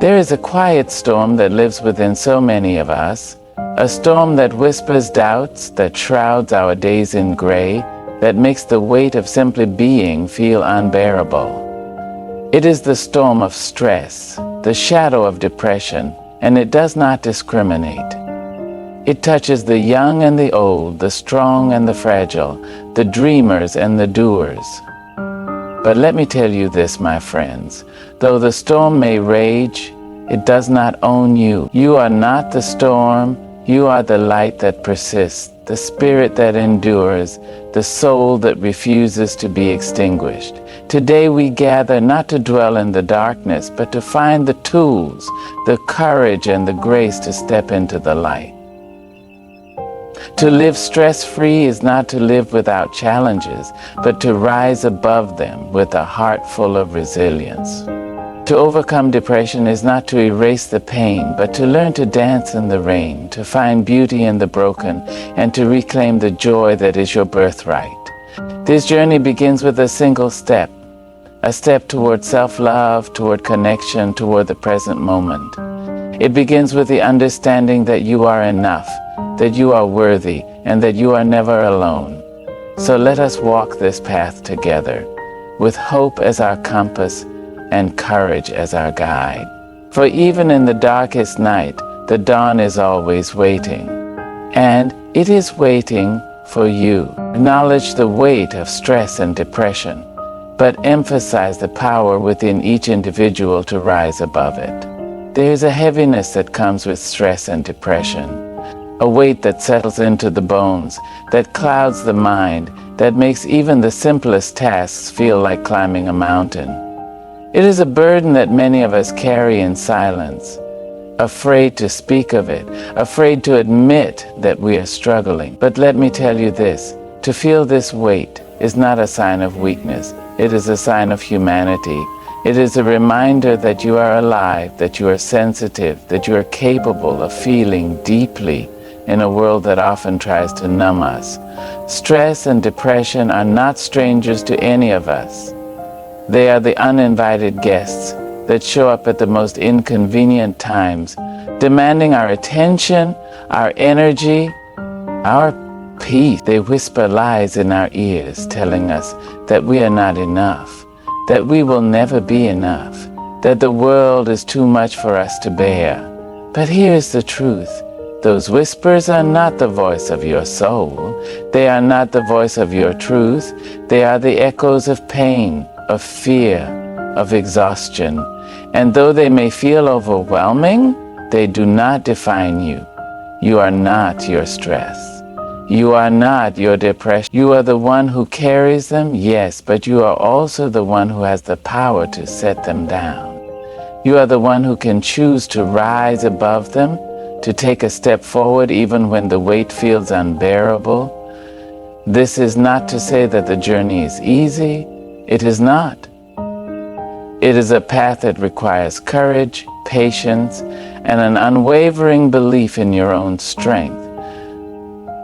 There is a quiet storm that lives within so many of us, a storm that whispers doubts, that shrouds our days in gray, that makes the weight of simply being feel unbearable. It is the storm of stress, the shadow of depression, and it does not discriminate. It touches the young and the old, the strong and the fragile, the dreamers and the doers. But let me tell you this, my friends, though the storm may rage, it does not own you. You are not the storm, you are the light that persists, the spirit that endures, the soul that refuses to be extinguished. Today we gather not to dwell in the darkness, but to find the tools, the courage and the grace to step into the light. To live stress-free is not to live without challenges, but to rise above them with a heart full of resilience. To overcome depression is not to erase the pain, but to learn to dance in the rain, to find beauty in the broken, and to reclaim the joy that is your birthright. This journey begins with a single step, a step toward self-love, toward connection, toward the present moment. It begins with the understanding that you are enough, that you are worthy, and that you are never alone. So let us walk this path together, with hope as our compass and courage as our guide. For even in the darkest night, the dawn is always waiting. And it is waiting for you. Acknowledge the weight of stress and depression, but emphasize the power within each individual to rise above it. There is a heaviness that comes with stress and depression, a weight that settles into the bones, that clouds the mind, that makes even the simplest tasks feel like climbing a mountain. It is a burden that many of us carry in silence, afraid to speak of it, afraid to admit that we are struggling. But let me tell you this, to feel this weight is not a sign of weakness, it is a sign of humanity. It is a reminder that you are alive, that you are sensitive, that you are capable of feeling deeply in a world that often tries to numb us. Stress and depression are not strangers to any of us. They are the uninvited guests that show up at the most inconvenient times, demanding our attention, our energy, our peace. They whisper lies in our ears, telling us that we are not enough, that we will never be enough, that the world is too much for us to bear. But here's the truth. Those whispers are not the voice of your soul. They are not the voice of your truth. They are the echoes of pain, of fear, of exhaustion. And though they may feel overwhelming, they do not define you. You are not your stress. You are not your depression. You are the one who carries them, yes, but you are also the one who has the power to set them down. You are the one who can choose to rise above them, to take a step forward even when the weight feels unbearable. This is not to say that the journey is easy. It is not. It is a path that requires courage, patience, and an unwavering belief in your own strength.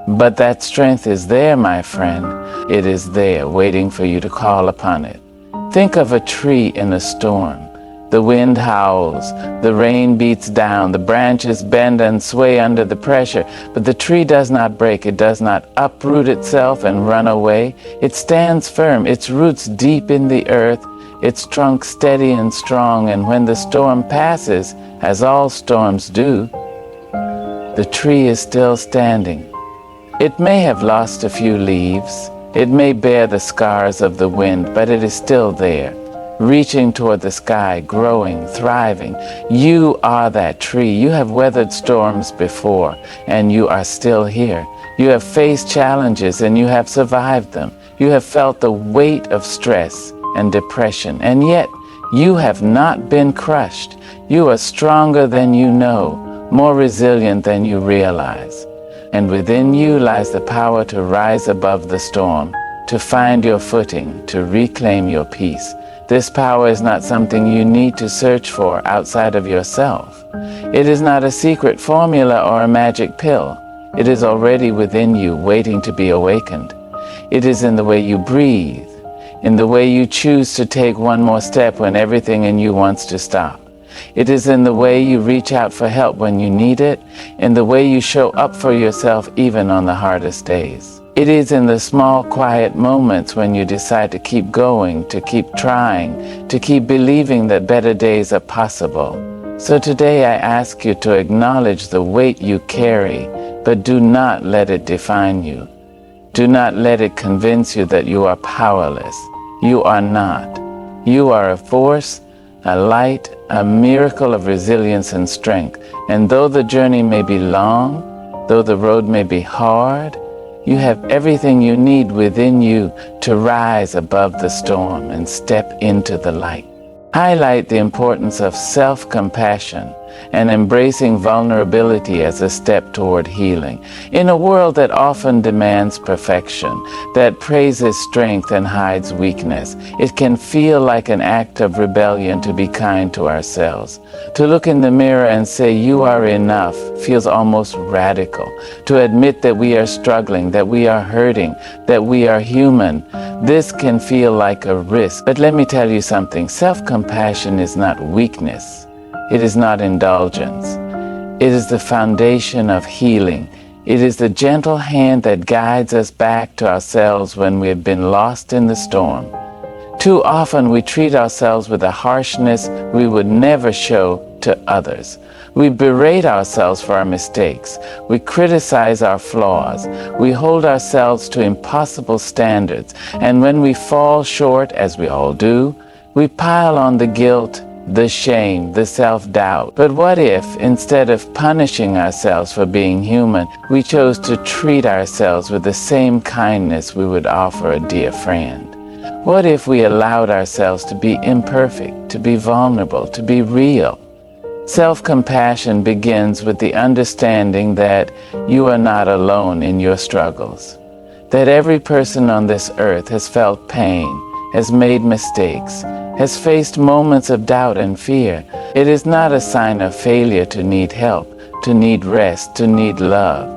But that strength is there, my friend. It is there, waiting for you to call upon it. Think of a tree in a storm. The wind howls, the rain beats down, the branches bend and sway under the pressure, but the tree does not break, it does not uproot itself and run away. It stands firm, its roots deep in the earth, its trunk steady and strong, and when the storm passes, as all storms do, the tree is still standing. It may have lost a few leaves, it may bear the scars of the wind, but it is still there, reaching toward the sky, growing, thriving. You are that tree. You have weathered storms before, and you are still here. You have faced challenges, and you have survived them. You have felt the weight of stress and depression, and yet you have not been crushed. You are stronger than you know, more resilient than you realize. And within you lies the power to rise above the storm, to find your footing, to reclaim your peace. This power is not something you need to search for outside of yourself. It is not a secret formula or a magic pill. It is already within you, waiting to be awakened. It is in the way you breathe, in the way you choose to take one more step when everything in you wants to stop. It is in the way you reach out for help when you need it, in the way you show up for yourself even on the hardest days. It is in the small, quiet moments when you decide to keep going, to keep trying, to keep believing that better days are possible. So today I ask you to acknowledge the weight you carry, but do not let it define you. Do not let it convince you that you are powerless. You are not. You are a force, a light, a miracle of resilience and strength. And though the journey may be long, though the road may be hard, you have everything you need within you to rise above the storm and step into the light. Highlight the importance of self-compassion and embracing vulnerability as a step toward healing. In a world that often demands perfection, that praises strength and hides weakness, it can feel like an act of rebellion to be kind to ourselves. To look in the mirror and say, "You are enough," feels almost radical. To admit that we are struggling, that we are hurting, that we are human, this can feel like a risk. But let me tell you something, self-compassion is not weakness. It is not indulgence. It is the foundation of healing. It is the gentle hand that guides us back to ourselves when we have been lost in the storm. Too often we treat ourselves with a harshness we would never show to others. We berate ourselves for our mistakes. We criticize our flaws. We hold ourselves to impossible standards. And when we fall short, as we all do, we pile on the guilt, the shame, the self-doubt. But what if, instead of punishing ourselves for being human, we chose to treat ourselves with the same kindness we would offer a dear friend? What if we allowed ourselves to be imperfect, to be vulnerable, to be real? Self-compassion begins with the understanding that you are not alone in your struggles, that every person on this earth has felt pain, has made mistakes, has faced moments of doubt and fear. It is not a sign of failure to need help, to need rest, to need love.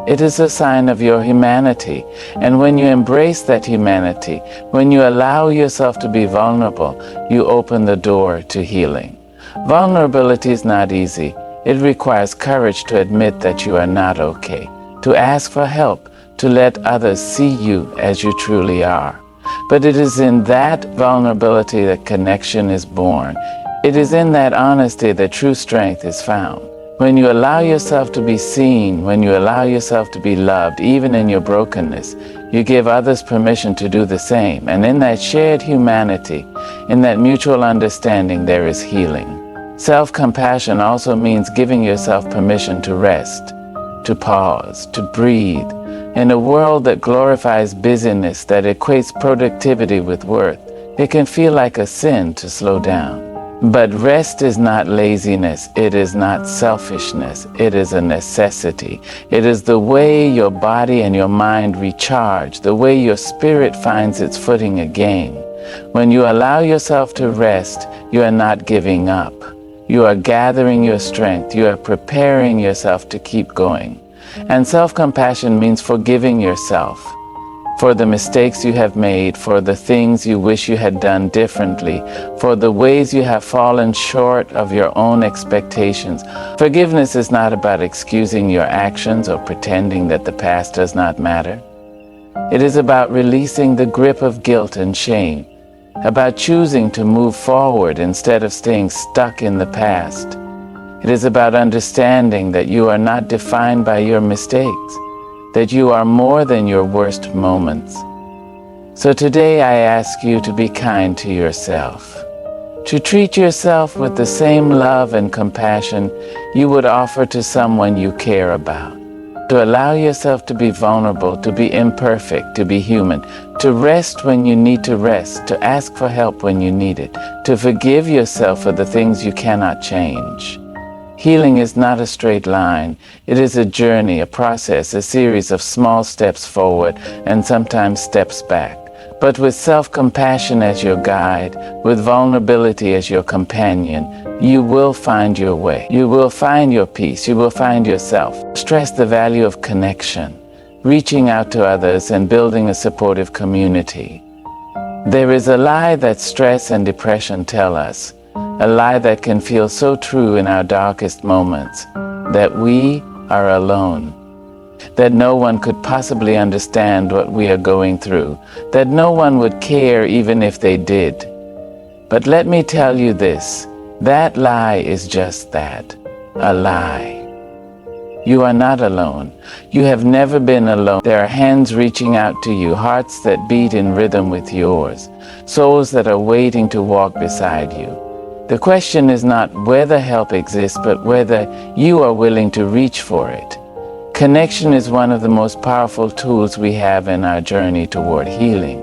It is a sign of your humanity. And when you embrace that humanity, when you allow yourself to be vulnerable, you open the door to healing. Vulnerability is not easy. It requires courage to admit that you are not okay, to ask for help, to let others see you as you truly are. But it is in that vulnerability that connection is born. It is in that honesty that true strength is found. When you allow yourself to be seen, when you allow yourself to be loved, even in your brokenness, you give others permission to do the same. And in that shared humanity, in that mutual understanding, there is healing. Self-compassion also means giving yourself permission to rest, to pause, to breathe. In a world that glorifies busyness, that equates productivity with worth, it can feel like a sin to slow down. But rest is not laziness. It is not selfishness. It is a necessity. It is the way your body and your mind recharge, the way your spirit finds its footing again. When you allow yourself to rest, you are not giving up. You are gathering your strength. You are preparing yourself to keep going. And self-compassion means forgiving yourself for the mistakes you have made, for the things you wish you had done differently, for the ways you have fallen short of your own expectations. Forgiveness is not about excusing your actions or pretending that the past does not matter. It is about releasing the grip of guilt and shame, about choosing to move forward instead of staying stuck in the past. It is about understanding that you are not defined by your mistakes, that you are more than your worst moments. So today I ask you to be kind to yourself, to treat yourself with the same love and compassion you would offer to someone you care about, to allow yourself to be vulnerable, to be imperfect, to be human, to rest when you need to rest, to ask for help when you need it, to forgive yourself for the things you cannot change. Healing is not a straight line. It is a journey, a process, a series of small steps forward and sometimes steps back. But with self-compassion as your guide, with vulnerability as your companion, you will find your way. You will find your peace. You will find yourself. Stress the value of connection, reaching out to others and building a supportive community. There is a lie that stress and depression tell us. a lie that can feel so true in our darkest moments, that we are alone, that no one could possibly understand what we are going through, that no one would care even if they did. But let me tell you this, that lie is just that, a lie. You are not alone. You have never been alone. There are hands reaching out to you, hearts that beat in rhythm with yours, souls that are waiting to walk beside you. The question is not whether help exists, but whether you are willing to reach for it. Connection is one of the most powerful tools we have in our journey toward healing.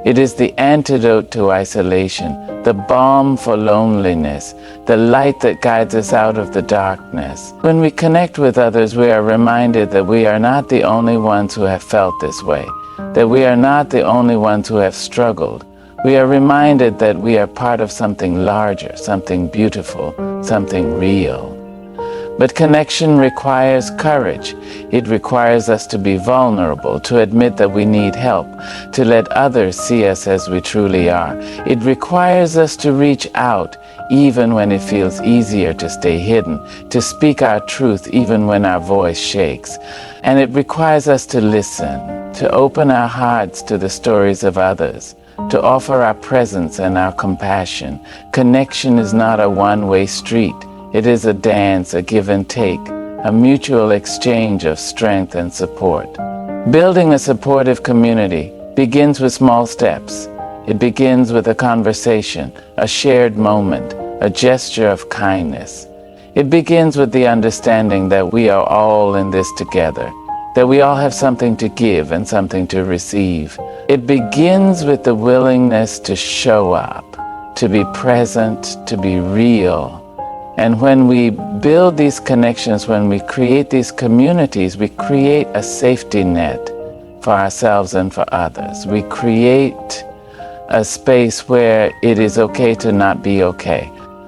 It is the antidote to isolation, the balm for loneliness, the light that guides us out of the darkness. When we connect with others, we are reminded that we are not the only ones who have felt this way, that we are not the only ones who have struggled. We are reminded that we are part of something larger, something beautiful, something real. But connection requires courage. It requires us to be vulnerable, to admit that we need help, to let others see us as we truly are. It requires us to reach out, even when it feels easier to stay hidden, to speak our truth even when our voice shakes. And it requires us to listen, to open our hearts to the stories of others, to offer our presence and our compassion. Connection is not a one-way street. It is a dance, a give and take, a mutual exchange of strength and support. Building a supportive community begins with small steps. It begins with a conversation, a shared moment, a gesture of kindness. It begins with the understanding that we are all in this together, that we all have something to give and something to receive. It begins with the willingness to show up, to be present, to be real. And when we build these connections, when we create these communities, we create a safety net for ourselves and for others. We create a space where it is okay to not be okay,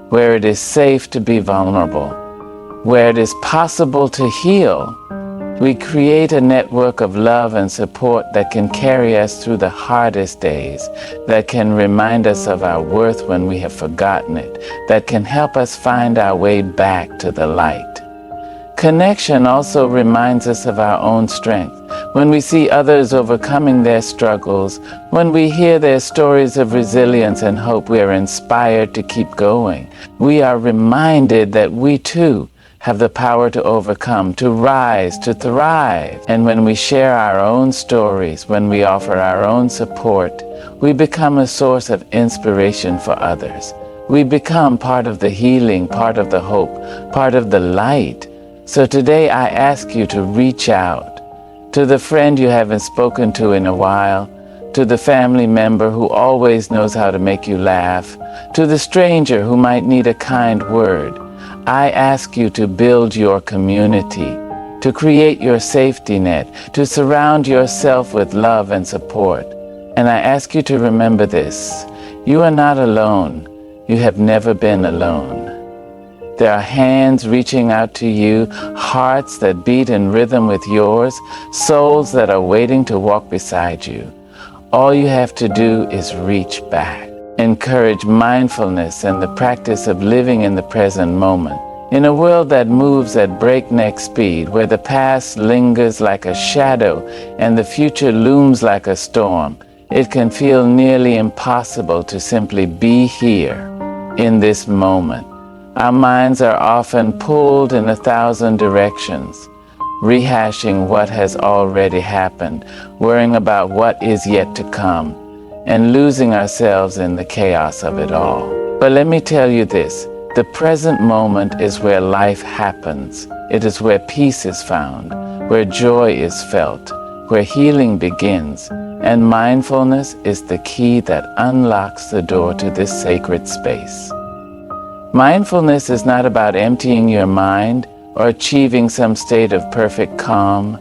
where it is safe to be vulnerable, where it is possible to heal. We create a network of love and support that can carry us through the hardest days, that can remind us of our worth when we have forgotten it, that can help us find our way back to the light. Connection also reminds us of our own strength. When we see others overcoming their struggles, when we hear their stories of resilience and hope, we are inspired to keep going. We are reminded that we too have the power to overcome, to rise, to thrive. And when we share our own stories, when we offer our own support, we become a source of inspiration for others. We become part of the healing, part of the hope, part of the light. So today I ask you to reach out to the friend you haven't spoken to in a while, to the family member who always knows how to make you laugh, to the stranger who might need a kind word. I ask you to build your community, to create your safety net, to surround yourself with love and support. And I ask you to remember this: you are not alone. You have never been alone. There are hands reaching out to you, hearts that beat in rhythm with yours, souls that are waiting to walk beside you. All you have to do is reach back. Encourage mindfulness and the practice of living in the present moment. In a world that moves at breakneck speed, where the past lingers like a shadow and the future looms like a storm, it can feel nearly impossible to simply be here in this moment. Our minds are often pulled in 1,000 directions, rehashing what has already happened, worrying about what is yet to come, and losing ourselves in the chaos of it all. But let me tell you this, the present moment is where life happens. It is where peace is found, where joy is felt, where healing begins, and mindfulness is the key that unlocks the door to this sacred space. Mindfulness is not about emptying your mind or achieving some state of perfect calm.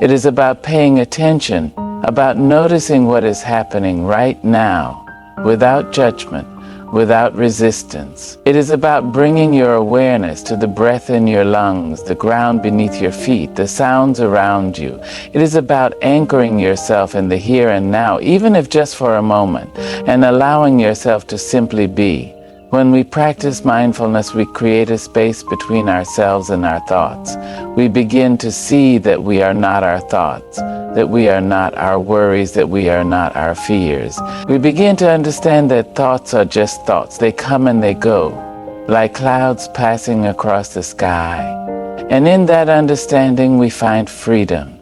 It is about paying attention, about noticing what is happening right now, without judgment, without resistance. It is about bringing your awareness to the breath in your lungs, the ground beneath your feet, the sounds around you. It is about anchoring yourself in the here and now, even if just for a moment, and allowing yourself to simply be. When we practice mindfulness, we create a space between ourselves and our thoughts. We begin to see that we are not our thoughts, that we are not our worries, that we are not our fears. We begin to understand that thoughts are just thoughts. They come and they go, like clouds passing across the sky. And in that understanding, we find freedom.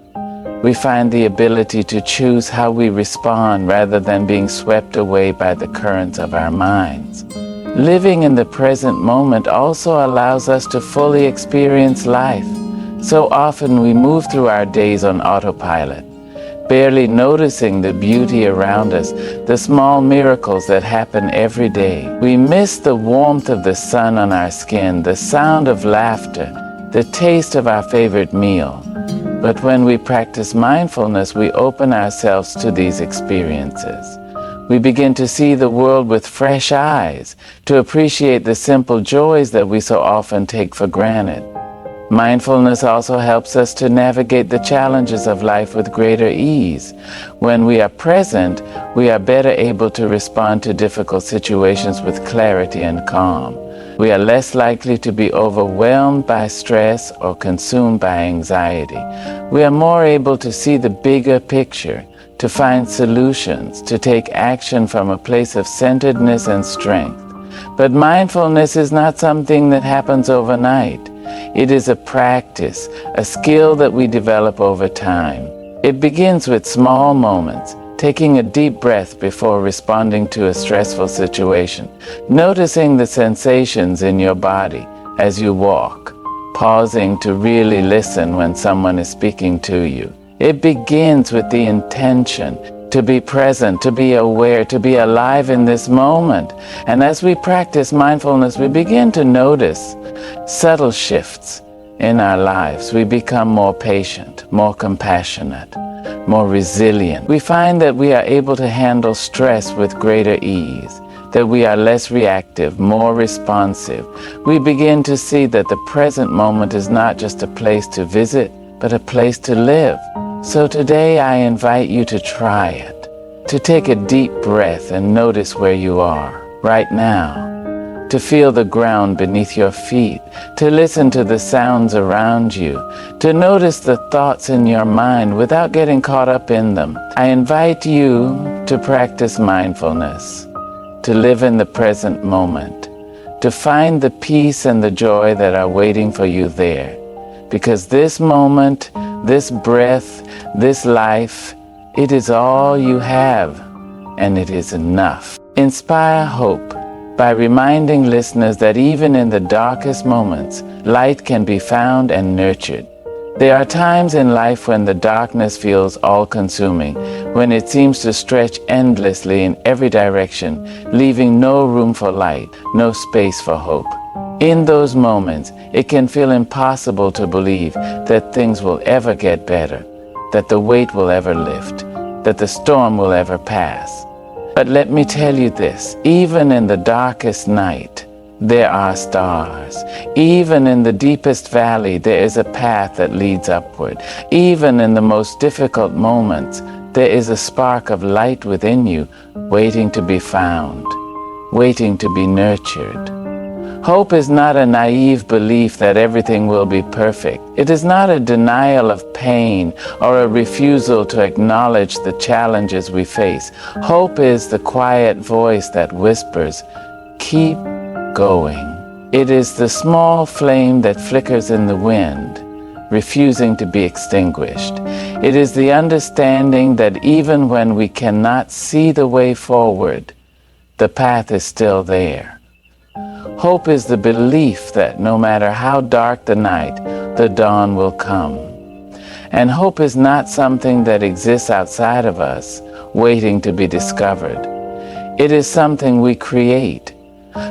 We find the ability to choose how we respond rather than being swept away by the currents of our minds. Living in the present moment also allows us to fully experience life. So often we move through our days on autopilot, barely noticing the beauty around us, the small miracles that happen every day. We miss the warmth of the sun on our skin, the sound of laughter, the taste of our favorite meal. But when we practice mindfulness, we open ourselves to these experiences. We begin to see the world with fresh eyes, to appreciate the simple joys that we so often take for granted. Mindfulness also helps us to navigate the challenges of life with greater ease. When we are present, we are better able to respond to difficult situations with clarity and calm. We are less likely to be overwhelmed by stress or consumed by anxiety. We are more able to see the bigger picture, to find solutions, to take action from a place of centeredness and strength. But mindfulness is not something that happens overnight. It is a practice, a skill that we develop over time. It begins with small moments, taking a deep breath before responding to a stressful situation, noticing the sensations in your body as you walk, pausing to really listen when someone is speaking to you. It begins with the intention to be present, to be aware, to be alive in this moment. And as we practice mindfulness, we begin to notice subtle shifts in our lives. We become more patient, more compassionate, more resilient. We find that we are able to handle stress with greater ease, that we are less reactive, more responsive. We begin to see that the present moment is not just a place to visit, but a place to live. So today I invite you to try it, to take a deep breath and notice where you are right now, to feel the ground beneath your feet, to listen to the sounds around you, to notice the thoughts in your mind without getting caught up in them. I invite you to practice mindfulness, to live in the present moment, to find the peace and the joy that are waiting for you there. Because this moment, this breath, this life, it is all you have, and it is enough. Inspire hope by reminding listeners that even in the darkest moments, light can be found and nurtured. There are times in life when the darkness feels all-consuming, when it seems to stretch endlessly in every direction, leaving no room for light, no space for hope. In those moments, it can feel impossible to believe that things will ever get better, that the weight will ever lift, that the storm will ever pass. But let me tell you this, even in the darkest night, there are stars. Even in the deepest valley, there is a path that leads upward. Even in the most difficult moments, there is a spark of light within you, waiting to be found, waiting to be nurtured. Hope is not a naive belief that everything will be perfect. It is not a denial of pain or a refusal to acknowledge the challenges we face. Hope is the quiet voice that whispers, "Keep going." It is the small flame that flickers in the wind, refusing to be extinguished. It is the understanding that even when we cannot see the way forward, the path is still there. Hope is the belief that no matter how dark the night, the dawn will come. And hope is not something that exists outside of us, waiting to be discovered. It is something we create,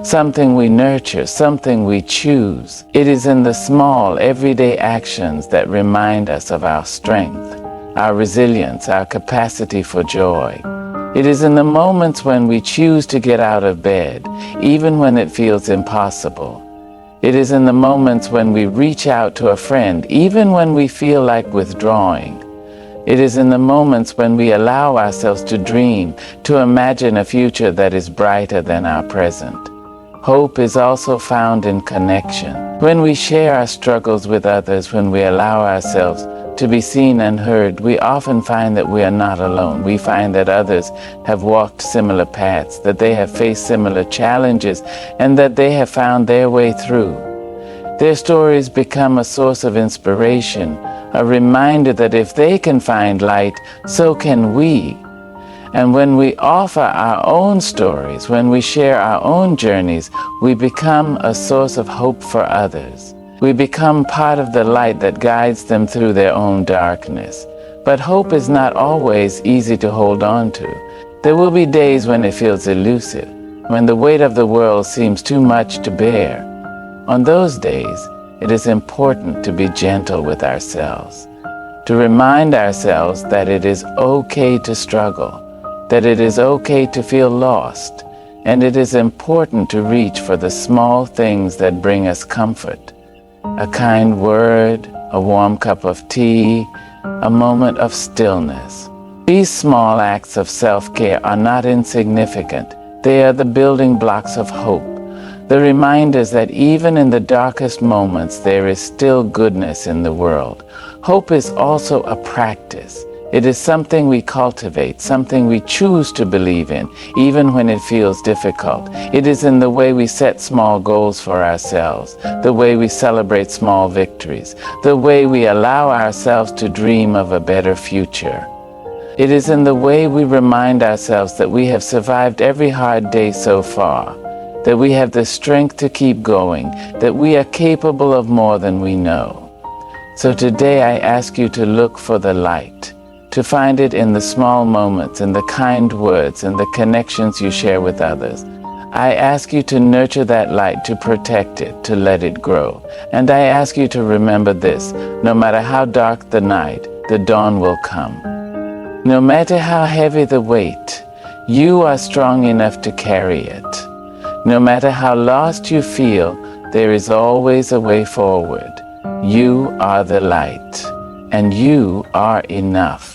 something we nurture, something we choose. It is in the small, everyday actions that remind us of our strength, our resilience, our capacity for joy. It is in the moments when we choose to get out of bed, even when it feels impossible. It is in the moments when we reach out to a friend, even when we feel like withdrawing. It is in the moments when we allow ourselves to dream, to imagine a future that is brighter than our present. Hope is also found in connection. When we share our struggles with others, when we allow ourselves to be seen and heard, we often find that we are not alone. We find that others have walked similar paths, that they have faced similar challenges, and that they have found their way through. Their stories become a source of inspiration, a reminder that if they can find light, so can we. And when we offer our own stories, when we share our own journeys, we become a source of hope for others. We become part of the light that guides them through their own darkness. But hope is not always easy to hold on to. There will be days when it feels elusive, when the weight of the world seems too much to bear. On those days, it is important to be gentle with ourselves, to remind ourselves that it is okay to struggle, that it is okay to feel lost, and it is important to reach for the small things that bring us comfort. A kind word, a warm cup of tea, a moment of stillness. These small acts of self-care are not insignificant. They are the building blocks of hope, the reminders that even in the darkest moments there is still goodness in the world. Hope is also a practice. It is something we cultivate, something we choose to believe in, even when it feels difficult. It is in the way we set small goals for ourselves, the way we celebrate small victories, the way we allow ourselves to dream of a better future. It is in the way we remind ourselves that we have survived every hard day so far, that we have the strength to keep going, that we are capable of more than we know. So today I ask you to look for the light, to find it in the small moments, in the kind words, in the connections you share with others. I ask you to nurture that light, to protect it, to let it grow. And I ask you to remember this: no matter how dark the night, the dawn will come. No matter how heavy the weight, you are strong enough to carry it. No matter how lost you feel, there is always a way forward. You are the light, and you are enough.